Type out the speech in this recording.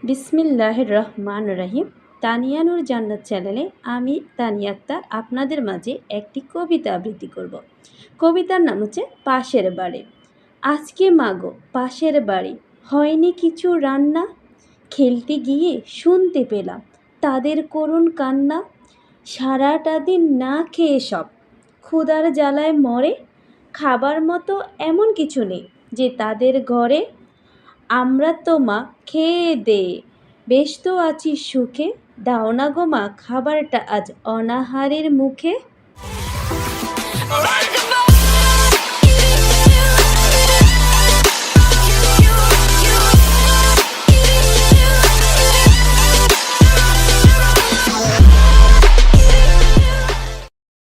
বিসমিল্লাহির রহমান রহিম। তানিয়া নূর জান্নাত চ্যানেলে আমি তানিয়া আক্তার আপনাদের মাঝে একটি কবিতা আবৃত্তি করব। কবিতার নাম হচ্ছে পাশের বাড়ি। আজকে মাগো পাশের বাড়ি হয়নি কিছু রান্না, খেলতে গিয়ে শুনতে পেলাম তাদের করুণ কান্না। সারাটা দিন না খেয়ে সব ক্ষুধার জ্বালায় মরে, খাবার মতো এমন কিছু নেই যে তাদের ঘরে। আমরা তো মা খেয়ে দেয়ে বেশ তো আছি সুখে, দাও না গো মা খাবারটা আজ অনাহারের মুখে।